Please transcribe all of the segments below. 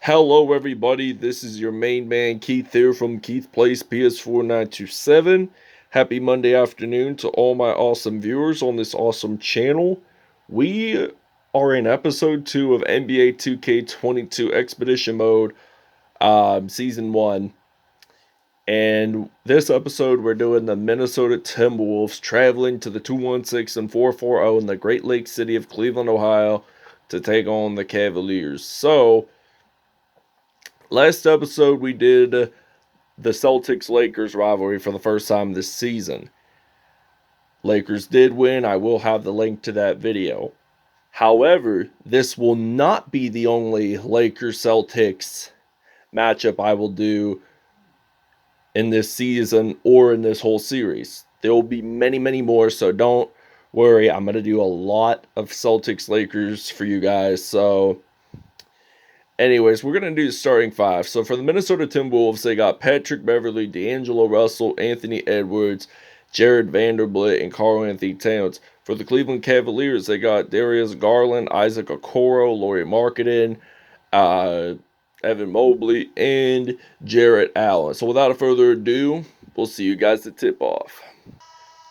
Hello, everybody. This is your main man Keith here from Keith Plays PS4 927. Happy Monday afternoon to all my awesome viewers on this awesome channel. We are in episode 2 of NBA 2K22 Expedition Mode, Season 1. And this episode, we're doing the Minnesota Timberwolves traveling to the 216 and 440 in the Great Lakes city of Cleveland, Ohio to take on the Cavaliers. So, last episode, we did the Celtics Lakers rivalry for the first time this season. Lakers did win. I will have the link to that video. However, this will not be the only Lakers Celtics matchup I will do in this season or in this whole series. There will be many, many more, so don't worry. I'm going to do a lot of Celtics Lakers for you guys. So, anyways, we're going to do the starting five. So for the Minnesota Timberwolves, they got Patrick Beverley, D'Angelo Russell, Anthony Edwards, Jared Vanderbilt, and Karl-Anthony Towns. For the Cleveland Cavaliers, they got Darius Garland, Isaac Okoro, Lauri Markkanen, Evan Mobley, and Jarrett Allen. So without further ado, we'll see you guys at tip-off.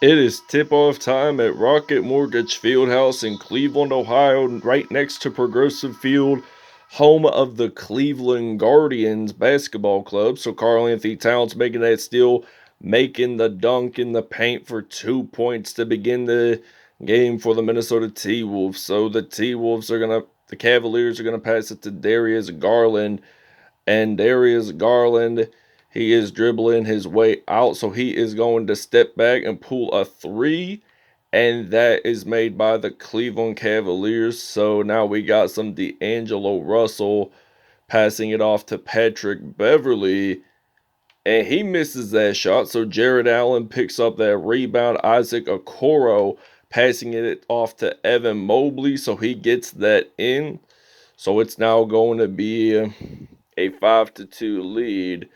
It is tip-off time at Rocket Mortgage Fieldhouse in Cleveland, Ohio, right next to Progressive Field, home of the Cleveland Guardians basketball club. So Karl-Anthony Towns making that steal, making the dunk in the paint for 2 points to begin the game for the Minnesota T-Wolves. So the Cavaliers are gonna pass it to Darius Garland, and Darius Garland, he is dribbling his way out, so he is going to step back and pull a three, and that is made by the Cleveland Cavaliers. So now we got some D'Angelo Russell passing it off to Patrick Beverley, and he misses that shot. So Jared Allen picks up that rebound. Isaac Okoro passing it off to Evan Mobley, so he gets that in. So it's now going to be a 5-2 lead.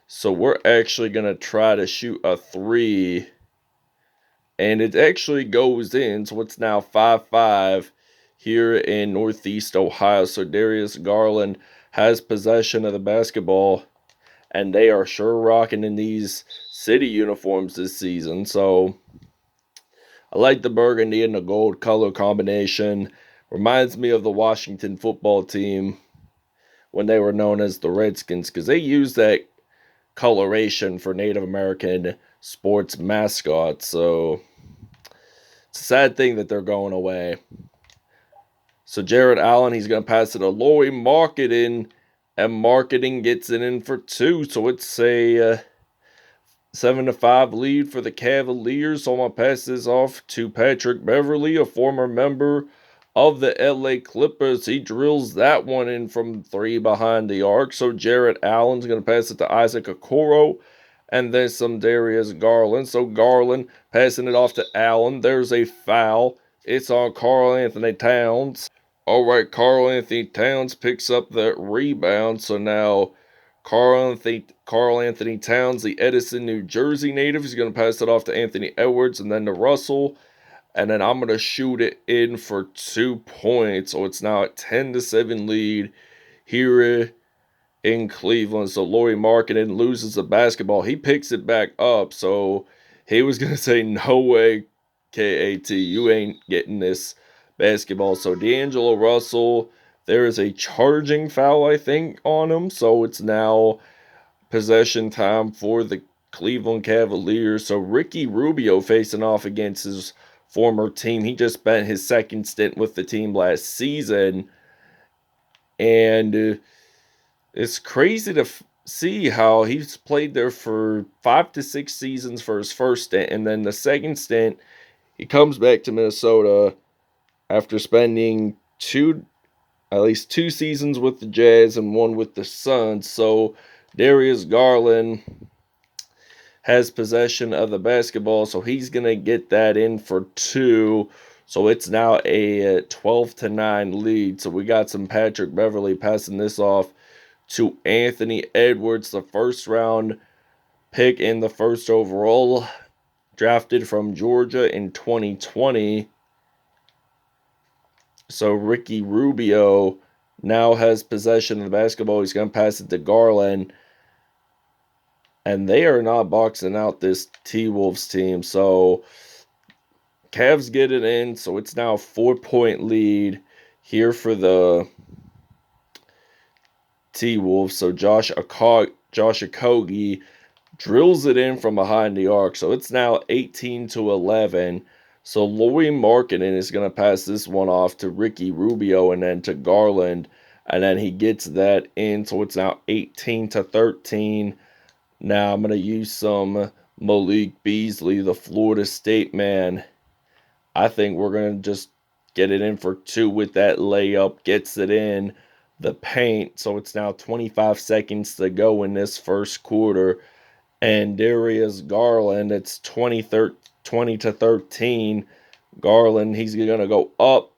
So we're actually going to try to shoot a three, and it actually goes in. So it's now 5-5 here in Northeast Ohio. So Darius Garland has possession of the basketball, and they are sure rocking in these city uniforms this season. So I like the burgundy and the gold color combination. Reminds me of the Washington football team when they were known as the Redskins, because they used that coloration for Native American sports mascots. So it's a sad thing that they're going away. So Jared Allen, he's going to pass it to Lauri Markkanen, and Markkanen gets it in for two. So it's a 7-5 lead for the Cavaliers. So I'm going to pass this off to Patrick Beverley, a former member of the LA Clippers. He drills that one in from three behind the arc. So Jarrett Allen's going to pass it to Isaac Okoro, and then some Darius Garland. So Garland passing it off to Allen. There's a foul. It's on Karl-Anthony Towns. All right, Karl-Anthony Towns picks up that rebound. So now Karl-Anthony Towns, the Edison, New Jersey native, is going to pass it off to Anthony Edwards and then to Russell. And then I'm going to shoot it in for 2 points. So it's now a 10-7 lead here in Cleveland. So Lauri Markkanen loses the basketball. He picks it back up. So he was going to say, no way, KAT, you ain't getting this basketball. So D'Angelo Russell, there is a charging foul, I think, on him. So it's now possession time for the Cleveland Cavaliers. So Ricky Rubio facing off against his former team. He just spent his second stint with the team last season, and it's crazy to see how he's played there for 5 to 6 seasons for his first stint, and then the second stint he comes back to Minnesota after spending at least two seasons with the Jazz and one with the Suns. So Darius Garland has possession of the basketball, so he's going to get that in for two. So it's now a 12-9 lead. So we got some Patrick Beverley passing this off to Anthony Edwards, the first round pick in the first overall, drafted from Georgia in 2020. So Ricky Rubio now has possession of the basketball. He's going to pass it to Garland. And they are not boxing out this T-Wolves team. So Cavs get it in. So it's now a 4-point lead here for the T-Wolves. So Josh Okogie drills it in from behind the arc. So it's now 18-11. So Lauri Markkanen is going to pass this one off to Ricky Rubio and then to Garland. And then he gets that in. So it's now 18-13. Now I'm going to use some Malik Beasley, the Florida State man. I think we're going to just get it in for 2 with that layup. Gets it in the paint. So it's now 25 seconds to go in this first quarter. And Darius Garland, it's 20-13. Garland, he's going to go up.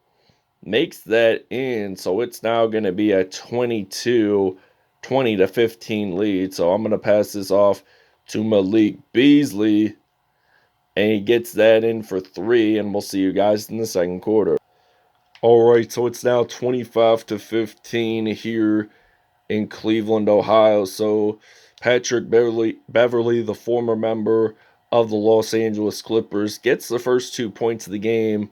Makes that in. So it's now going to be a 20-15 lead. So I'm going to pass this off to Malik Beasley. And he gets that in for 3. And we'll see you guys in the second quarter. Alright, so it's now 25-15 here in Cleveland, Ohio. So Patrick Beverly, the former member of the Los Angeles Clippers, gets the first 2 points of the game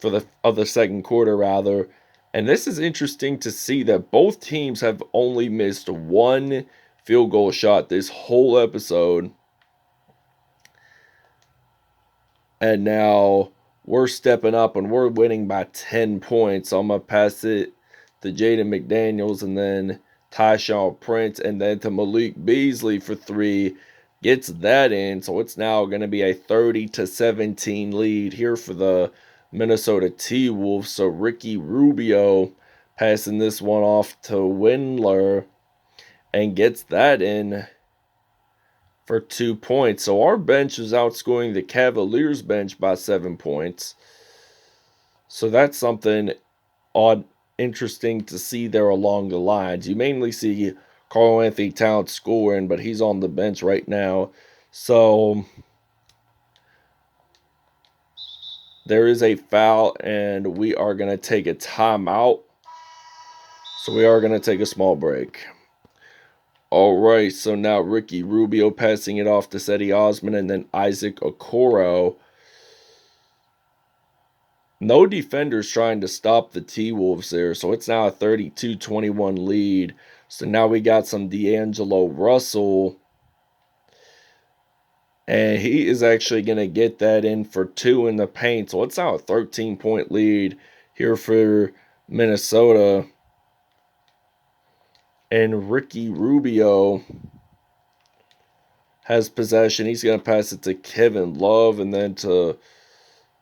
of the second quarter, rather. And this is interesting to see that both teams have only missed 1 field goal shot this whole episode. And now we're stepping up and we're winning by 10 points. So I'm going to pass it to Jaden McDaniels and then Tyshawn Prince and then to Malik Beasley for 3. Gets that in. So it's now going to be a 30-17 lead here for the Minnesota T-Wolves. So Ricky Rubio passing this one off to Windler and gets that in for 2 points. So our bench is outscoring the Cavaliers bench by 7 points. So that's something interesting to see there along the lines. You mainly see Karl-Anthony Towns scoring, but he's on the bench right now. So there is a foul, and we are going to take a timeout. So we are going to take a small break. Alright, so now Ricky Rubio passing it off to Cedi Osman and then Isaac Okoro. No defenders trying to stop the T-Wolves there, so it's now a 32-21 lead. So now we got some D'Angelo Russell. And he is actually going to get that in for 2 in the paint. So it's now a 13-point lead here for Minnesota. And Ricky Rubio has possession. He's going to pass it to Kevin Love and then to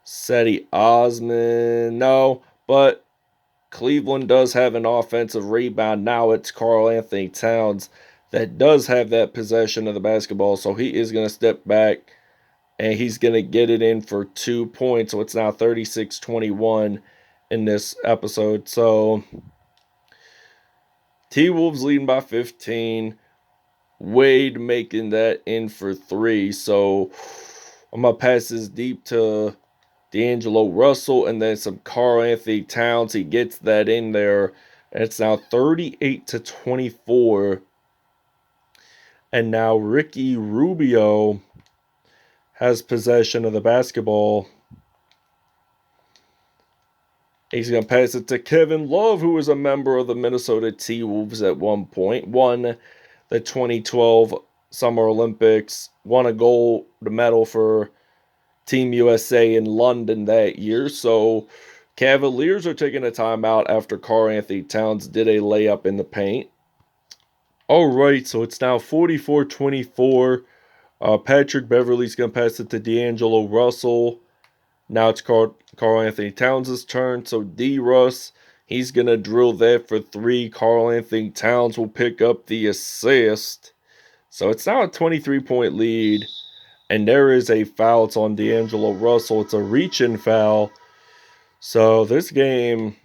Cedi Osman. No, but Cleveland does have an offensive rebound. Now it's Karl-Anthony Towns that does have that possession of the basketball. So he is going to step back and he's going to get it in for 2 points. So it's now 36-21 in this episode. So T-Wolves leading by 15. Wade making that in for 3. So I'm going to pass this deep to D'Angelo Russell and then some Karl-Anthony Towns. He gets that in there. And it's now 38-24. And now Ricky Rubio has possession of the basketball. He's going to pass it to Kevin Love, who was a member of the Minnesota T-Wolves at one point. Won the 2012 Summer Olympics. Won a gold medal for Team USA in London that year. So Cavaliers are taking a timeout after Karl-Anthony Towns did a layup in the paint. Alright, so it's now 44-24. Patrick Beverly's going to pass it to D'Angelo Russell. Now it's Karl-Anthony Towns' turn. So D-Russ, he's going to drill that for 3. Karl-Anthony Towns will pick up the assist. So it's now a 23-point lead. And there is a foul. It's on D'Angelo Russell. It's a reach-in foul. So this game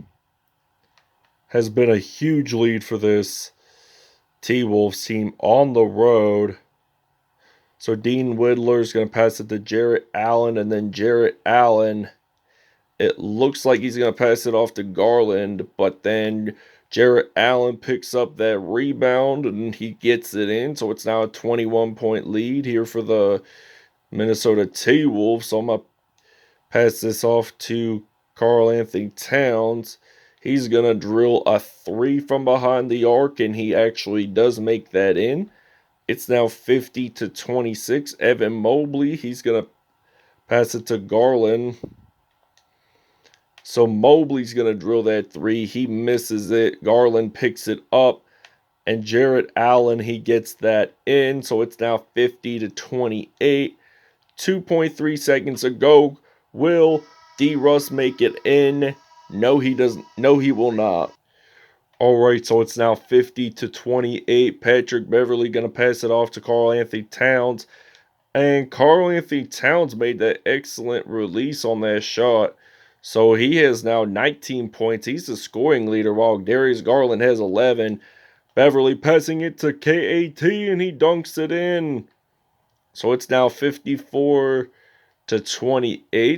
has been a huge lead for this T-Wolves team on the road. So Dean Whittler is going to pass it to Jarrett Allen, and then Jarrett Allen, it looks like he's going to pass it off to Garland, but then Jarrett Allen picks up that rebound and he gets it in. So it's now a 21-point lead here for the Minnesota Timberwolves. So I'm going to pass this off to Karl-Anthony Towns. He's going to drill a three from behind the arc, and he actually does make that in. It's now 50-26. Evan Mobley, he's going to pass it to Garland. So Mobley's going to drill that three. He misses it. Garland picks it up. And Jarrett Allen, he gets that in. So it's now 50-28. 2.3 seconds ago. Will D. Russ make it in? No, he doesn't. No, he will not. All right, so it's now 50-28. Patrick Beverley going to pass it off to Karl-Anthony Towns. And Karl-Anthony Towns made that excellent release on that shot. So he has now 19 points. He's the scoring leader while Darius Garland has 11. Beverley passing it to KAT and he dunks it in. So it's now 54-28.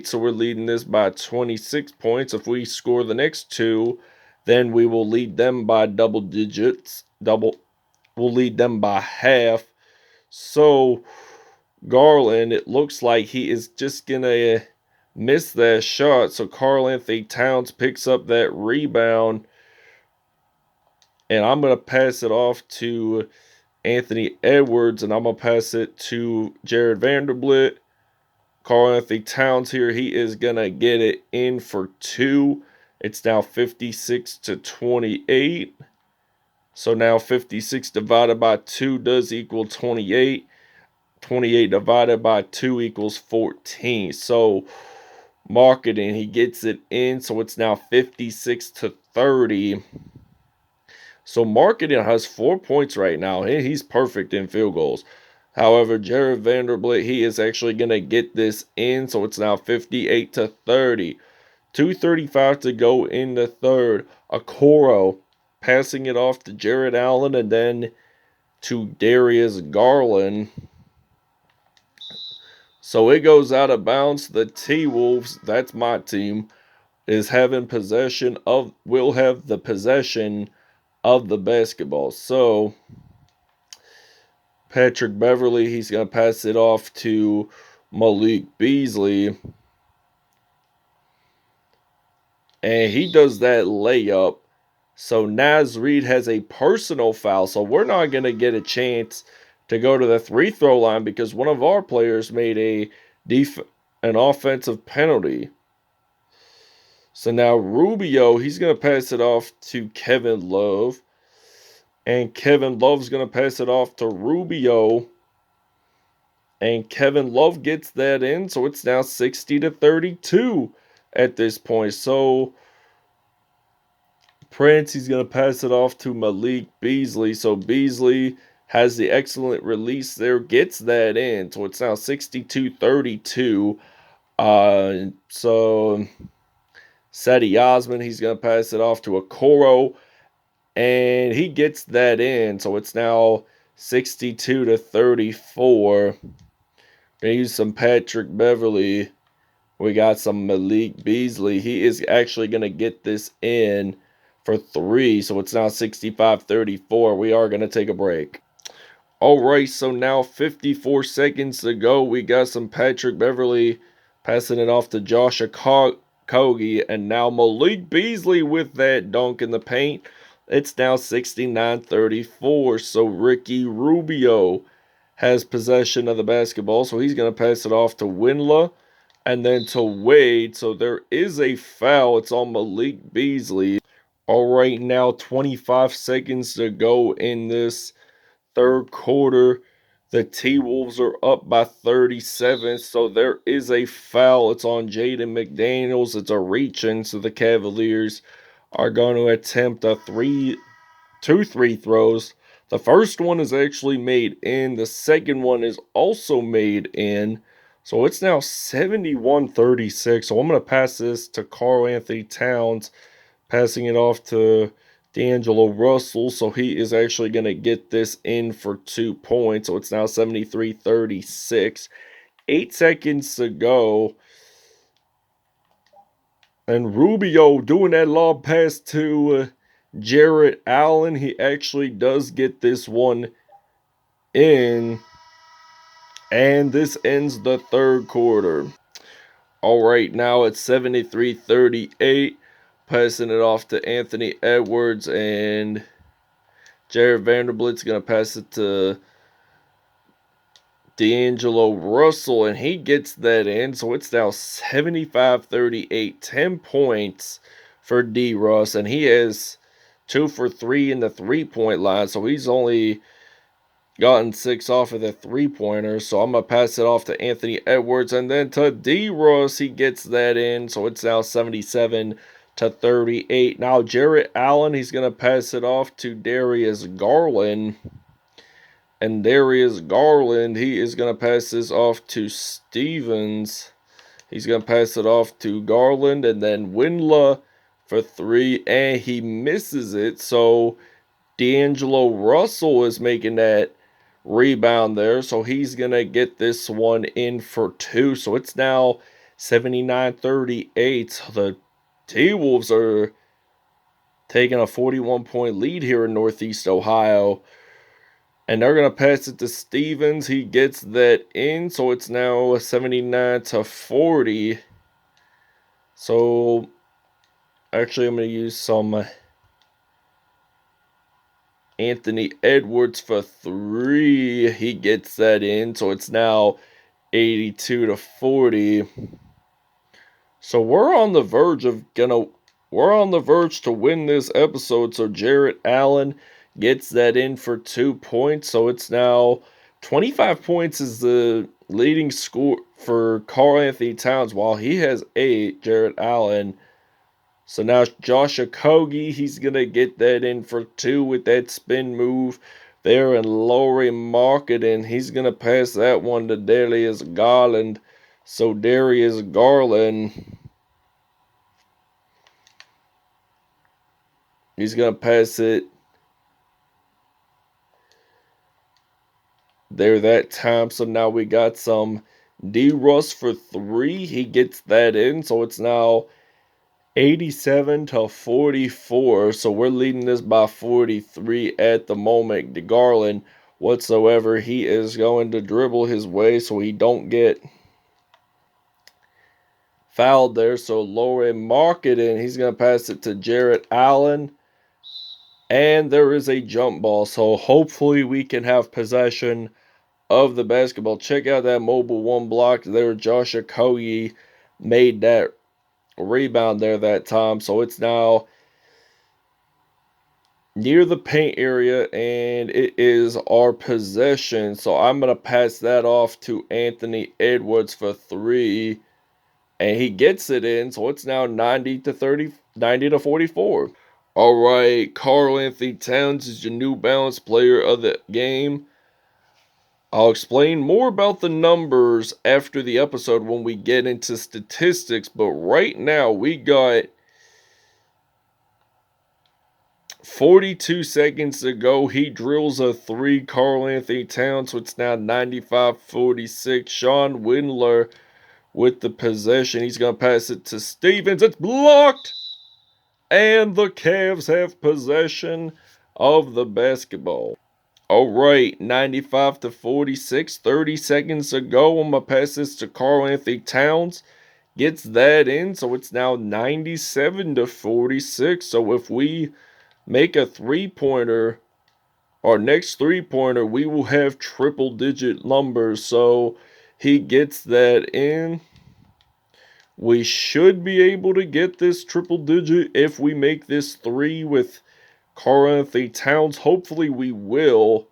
So we're leading this by 26 points. If we score the next two, then we will lead them by double digits. We'll lead them by half. So Garland, it looks like he is just going to miss that shot. So Karl-Anthony Towns picks up that rebound. And I'm going to pass it off to Anthony Edwards. And I'm going to pass it to Jared Vanderbilt. Karl-Anthony Towns here, he is going to get it in for two. It's now 56-28. So now 56 divided by 2 does equal 28. 28 divided by 2 equals 14. So marketing, he gets it in. So it's now 56-30. So marketing has 4 points right now. He's perfect in field goals. However, Jared Vanderbilt, he is actually going to get this in. So it's now 58-30. 2:35 to go in the third. Okoro passing it off to Jarrett Allen and then to Darius Garland. So it goes out of bounds. The T-Wolves, that's my team, is having possession of, will have the possession of the basketball. So Patrick Beverley, he's going to pass it off to Malik Beasley. And he does that layup. So Naz Reid has a personal foul. So we're not going to get a chance to go to the free throw line because one of our players made an offensive penalty. So now Rubio, he's going to pass it off to Kevin Love. And Kevin Love's going to pass it off to Rubio. And Kevin Love gets that in. So it's now 60-32 at this point. So Prince, he's going to pass it off to Malik Beasley. So Beasley has the excellent release there, gets that in. So it's now 62-32. So Cedi Osman, he's going to pass it off to Okoro. And he gets that in. So it's now 62-34. Going to use some Patrick Beverley. We got some Malik Beasley. He is actually going to get this in for 3. So it's now 65-34. We are going to take a break. All right, so now 54 seconds to go. We got some Patrick Beverley passing it off to Josh Okogie. And now Malik Beasley with that dunk in the paint. It's now 69-34. So Ricky Rubio has possession of the basketball. So he's going to pass it off to Winla and then to Wade. So there is a foul. It's on Malik Beasley. All right, now 25 seconds to go in this third quarter. The T-Wolves are up by 37, so there is a foul. It's on Jaden McDaniels. It's a reach-in, so the Cavaliers are going to attempt two free throws. The first one is actually made in. The second one is also made in. So it's now 71-36. So I'm going to pass this to Karl-Anthony Towns, passing it off to D'Angelo Russell. So he is actually going to get this in for 2 points. So it's now 73-36. 8 seconds to go. And Rubio doing that lob pass to Jarrett Allen, he actually does get this one in. And this ends the third quarter. All right, now it's 73-38. Passing it off to Anthony Edwards, and Jared Vanderbilt's going to pass it to D'Angelo Russell, and he gets that in. So it's now 75-38, 10 points for D. Russ, and he is 2 for 3 in the three-point line. So he's only gotten 6 off of the three-pointers. So I'm going to pass it off to Anthony Edwards, and then to D. Russ, he gets that in. So it's now 77-38. Now Jarrett Allen, he's going to pass it off to Darius Garland. And Darius Garland, he is going to pass this off to Stevens. He's going to pass it off to Garland, and then Windler for 3, and he misses it. So D'Angelo Russell is making that rebound there. So he's going to get this one in for 2. So it's now 79-38. The T-Wolves are taking a 41-point lead here in Northeast Ohio. And they're going to pass it to Stevens. He gets that in. So it's now 79-40. So actually I'm going to use some Anthony Edwards for 3. He gets that in. So it's now 82-40. So we're on the verge to win this episode. So Jarrett Allen gets that in for 2 points. So it's now 25 points is the leading score for Karl-Anthony Towns, while he has 8, Jarrett Allen. So now Josh Okogie, he's going to get that in for 2 with that spin move there. And Lauri Markkanen, he's going to pass that one to Darius Garland. So Darius Garland, he's going to pass it there that time. So now we got some D. Russ for 3. He gets that in. So it's now 87-44. So we're leading this by 43 at the moment. The Garland whatsoever, he is going to dribble his way so he don't get fouled there. So Lauri Markkanen, he's going to pass it to Jarrett Allen. And there is a jump ball. So hopefully we can have possession of the basketball. Check out that mobile 1 block there. Josh Okogie made that rebound there that time. So it's now near the paint area, and it is our possession. So I'm going to pass that off to Anthony Edwards for 3, and he gets it in. So it's now 90-44. All right, Karl-Anthony Towns is your New Balance player of the game. I'll explain more about the numbers after the episode when we get into statistics, but right now we got 42 seconds to go. He drills a 3, Karl-Anthony Towns, so it's now 95-46. Sean Windler with the possession. He's going to pass it to Stevens. It's blocked! And the Cavs have possession of the basketball. All right, 95-46, 30 seconds to go. I'm going to pass this to Karl-Anthony Towns. Gets that in, so it's now 97-46. So if we make a three-pointer, our next three-pointer, we will have triple-digit numbers. So he gets that in. We should be able to get this triple-digit if we make this 3 with Karl-Anthony Towns. Hopefully we will.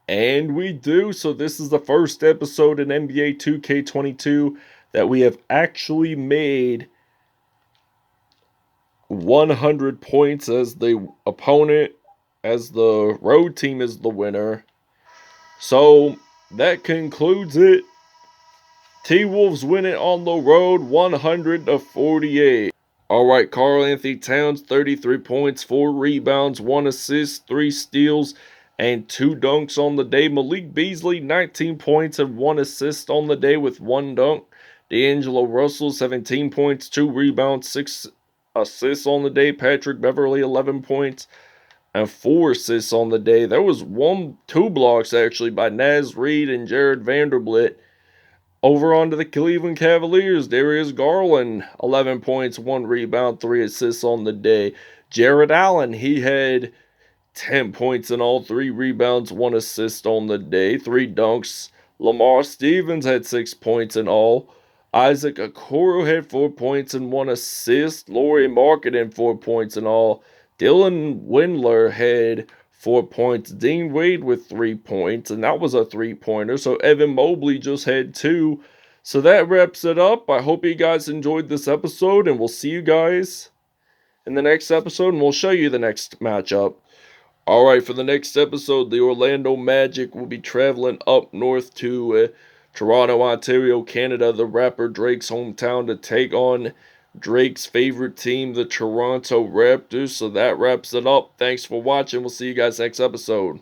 And we do. So this is the first episode in NBA 2K22 that we have actually made 100 points as the opponent, as the road team is the winner. So that concludes it. T-Wolves win it on the road 100-48. Alright, Karl-Anthony Towns, 33 points, 4 rebounds, 1 assist, 3 steals, and 2 dunks on the day. Malik Beasley, 19 points and 1 assist on the day with 1 dunk. D'Angelo Russell, 17 points, 2 rebounds, 6 assists on the day. Patrick Beverley, 11 points and 4 assists on the day. There was two blocks actually by Naz Reid and Jared Vanderbilt. Over onto the Cleveland Cavaliers, Darius Garland, 11 points, 1 rebound, 3 assists on the day. Jared Allen, he had 10 points in all, 3 rebounds, 1 assist on the day, 3 dunks. Lamar Stevens had 6 points in all. Isaac Okoro had 4 points and 1 assist. Lauri Markkanen 4 points in all. Dylan Windler had 4 points. Dean Wade with 3 points, and that was a 3-pointer. So Evan Mobley just had 2. So that wraps it up. I hope you guys enjoyed this episode, and we'll see you guys in the next episode, and we'll show you the next matchup. Alright, for the next episode, the Orlando Magic will be traveling up north to Toronto, Ontario, Canada, the rapper Drake's hometown, to take on Drake's favorite team, the Toronto Raptors. So that wraps it up. Thanks for watching. We'll see you guys next episode.